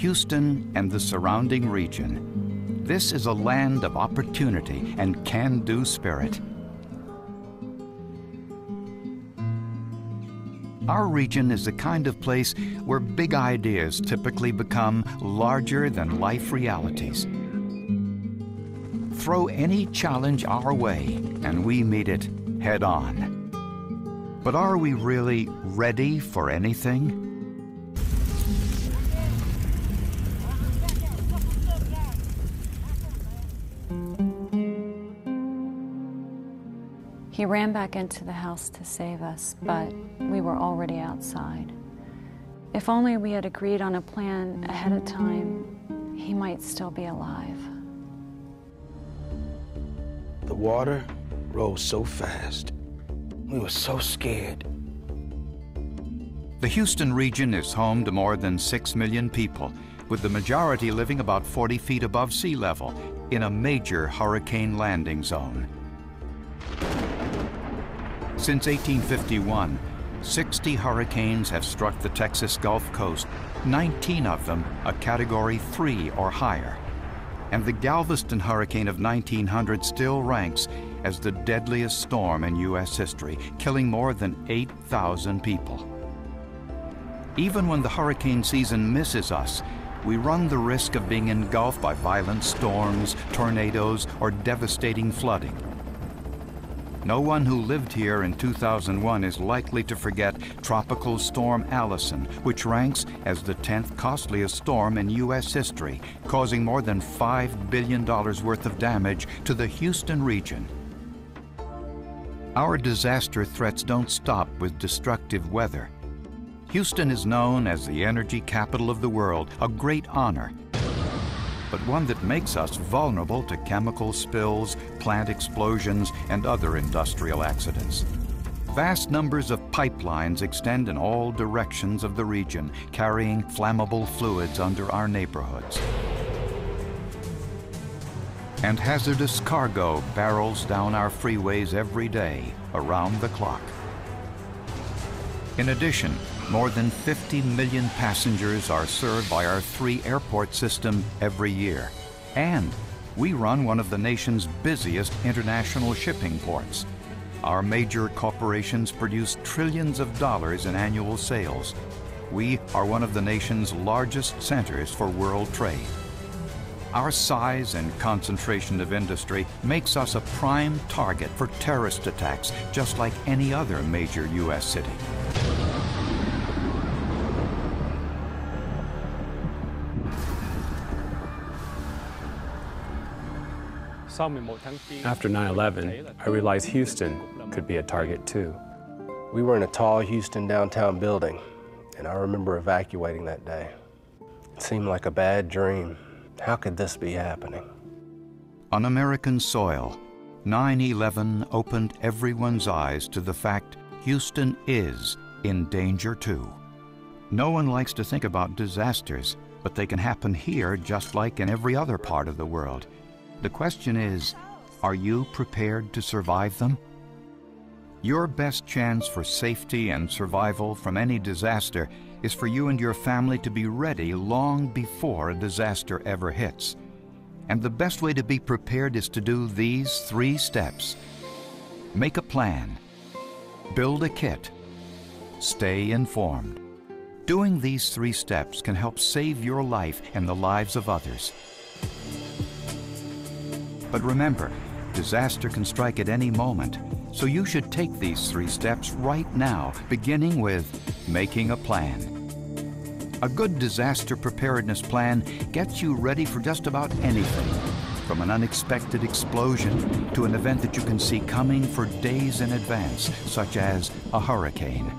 Houston and the surrounding region. This is a land of opportunity and can-do spirit. Our region is the kind of place where big ideas typically become larger-than-life realities. Throw any challenge our way, and we meet it head-on. But are we really ready for anything? He ran back into the house to save us, but we were already outside. If only we had agreed on a plan ahead of time, he might still be alive. The water rose so fast. We were so scared. The Houston region is home to more than 6 million people, with the majority living about 40 feet above sea level in a major hurricane landing zone. Since 1851, 60 hurricanes have struck the Texas Gulf Coast, 19 of them a Category 3 or higher. And the Galveston hurricane of 1900 still ranks as the deadliest storm in U.S. history, killing more than 8,000 people. Even when the hurricane season misses us, we run the risk of being engulfed by violent storms, tornadoes, or devastating flooding. No one who lived here in 2001 is likely to forget Tropical Storm Allison, which ranks as the 10th costliest storm in U.S. history, causing more than $5 billion worth of damage to the Houston region. Our disaster threats don't stop with destructive weather. Houston is known as the energy capital of the world, a great honor, but one that makes us vulnerable to chemical spills, plant explosions, and other industrial accidents. Vast numbers of pipelines extend in all directions of the region, carrying flammable fluids under our neighborhoods. And hazardous cargo barrels down our freeways every day, around the clock. In addition, more than 50 million passengers are served by our 3 airport system every year. And we run one of the nation's busiest international shipping ports. Our major corporations produce trillions of dollars in annual sales. We are one of the nation's largest centers for world trade. Our size and concentration of industry makes us a prime target for terrorist attacks, just like any other major U.S. city. After 9/11, I realized Houston could be a target too. We were in a tall Houston downtown building, and I remember evacuating that day. It seemed like a bad dream. How could this be happening? On American soil, 9/11 opened everyone's eyes to the fact Houston is in danger too. No one likes to think about disasters, but they can happen here just like in every other part of the world. The question is, are you prepared to survive them? Your best chance for safety and survival from any disaster is for you and your family to be ready long before a disaster ever hits. And the best way to be prepared is to do these 3 steps. Make a plan. Build a kit. Stay informed. Doing these 3 steps can help save your life and the lives of others. But remember, disaster can strike at any moment, so you should take these 3 steps right now, beginning with making a plan. A good disaster preparedness plan gets you ready for just about anything, from an unexpected explosion to an event that you can see coming for days in advance, such as a hurricane.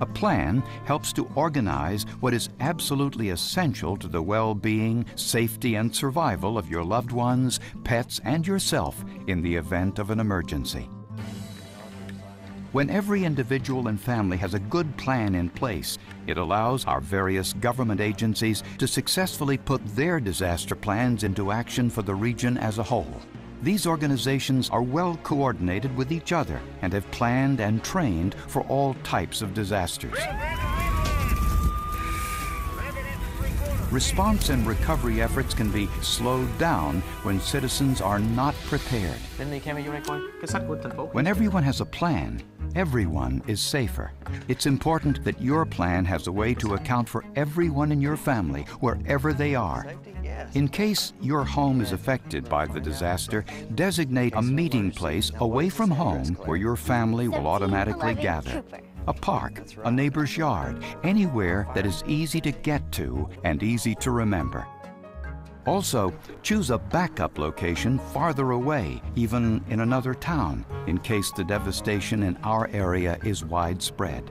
A plan helps to organize what is absolutely essential to the well-being, safety, and survival of your loved ones, pets, and yourself in the event of an emergency. When every individual and family has a good plan in place, it allows our various government agencies to successfully put their disaster plans into action for the region as a whole. These organizations are well coordinated with each other and have planned and trained for all types of disasters. Response and recovery efforts can be slowed down when citizens are not prepared. When everyone has a plan, everyone is safer. It's important that your plan has a way to account for everyone in your family, wherever they are. In case your home is affected by the disaster, designate a meeting place away from home where your family will automatically gather. A park, a neighbor's yard, anywhere that is easy to get to and easy to remember. Also, choose a backup location farther away, even in another town, in case the devastation in our area is widespread.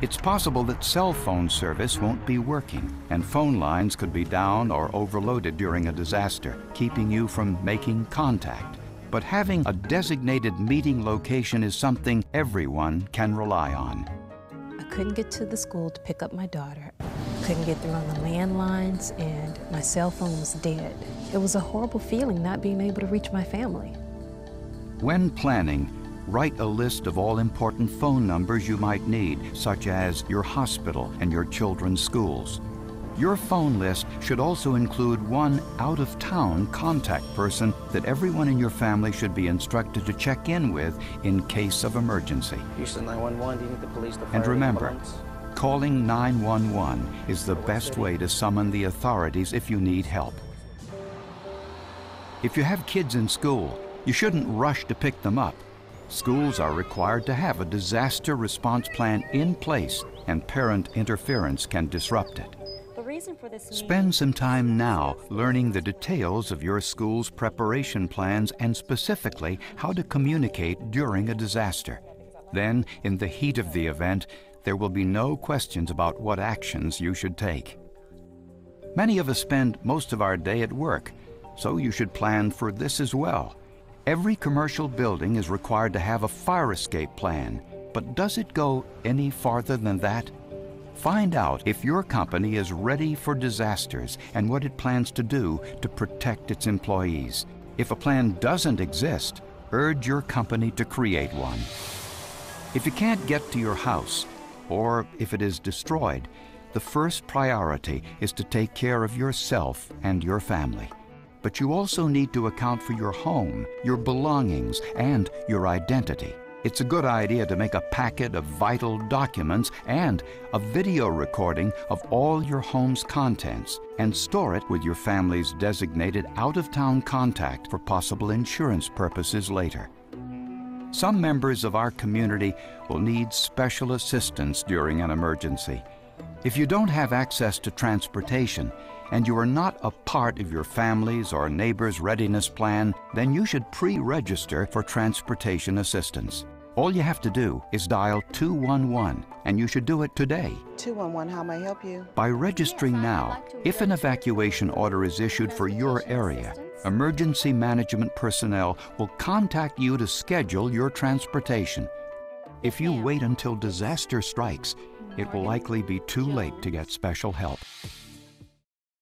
It's possible that cell phone service won't be working, and phone lines could be down or overloaded during a disaster, keeping you from making contact. But having a designated meeting location is something everyone can rely on. I couldn't get to the school to pick up my daughter. Couldn't get through on the landlines, and my cell phone was dead. It was a horrible feeling not being able to reach my family. When planning, write a list of all important phone numbers you might need, such as your hospital and your children's schools. Your phone list should also include one out-of-town contact person that everyone in your family should be instructed to check in with in case of emergency. Houston 911, do you need the police to fire And remember, the ambulance? calling 911 is the best way to summon the authorities if you need help. If you have kids in school, you shouldn't rush to pick them up. Schools are required to have a disaster response plan in place, and parent interference can disrupt it. Spend some time now learning the details of your school's preparation plans and specifically how to communicate during a disaster. Then, in the heat of the event, there will be no questions about what actions you should take. Many of us spend most of our day at work, so you should plan for this as well. Every commercial building is required to have a fire escape plan, but does it go any farther than that? Find out if your company is ready for disasters and what it plans to do to protect its employees. If a plan doesn't exist, urge your company to create one. If you can't get to your house, or if it is destroyed, the first priority is to take care of yourself and your family. But you also need to account for your home, your belongings, and your identity. It's a good idea to make a packet of vital documents and a video recording of all your home's contents and store it with your family's designated out-of-town contact for possible insurance purposes later. Some members of our community will need special assistance during an emergency. If you don't have access to transportation and you are not a part of your family's or neighbor's readiness plan, then you should pre-register for transportation assistance. All you have to do is dial 211, and you should do it today. 211, how may I help you? By registering now, if an evacuation order is issued for your area, emergency management personnel will contact you to schedule your transportation. If you wait until disaster strikes, it will likely be too late to get special help.